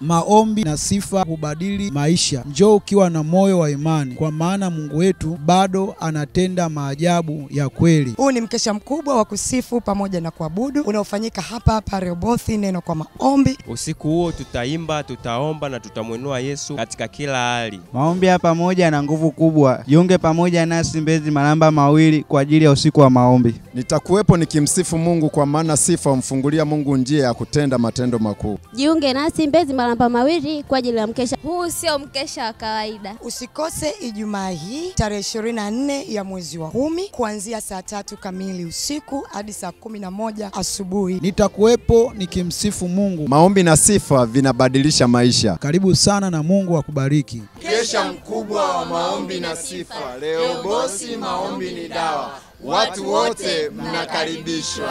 Maombi na sifa hubadili maisha. Njoo ukiwa na moyo wa imani, kwa maana Mungu wetu bado anatenda maajabu ya kweli. Huu ni mkesha mkubwa wa kusifu pamoja na kuabudu unaofanyika hapa Rehoboth Neno kwa Maombi. Usiku huo tutaimba, tutaomba na tutamwinua Yesu katika kila hali. Maombi hapa pamoja na nguvu kubwa. Jiunge pamoja nasi Mbezi Malamba Mawili kwa ajili ya usiku wa maombi. Nitakuwepo nikimsifu Mungu, kwa maana sifa humfungulia Mungu njia ya kutenda matendo makuu. Jiunge nasi Mbezi Malamba Mawili kwa ajili ya mkesha. Huu sio mkesha wa kawaida. Usikose Ijumaa hii tarehe 24 ya mwezi wa 10 kuanzia saa 3 kamili usiku hadi saa 11 asubuhi. Nitakuwepo nikimsifu Mungu. Maombi na sifa vinabadilisha maisha. Karibu sana na Mungu akubariki. Mkesha mkubwa wa maombi na sifa. Rehoboth Maombi ni dawa. Watu wote mnakaribishwa.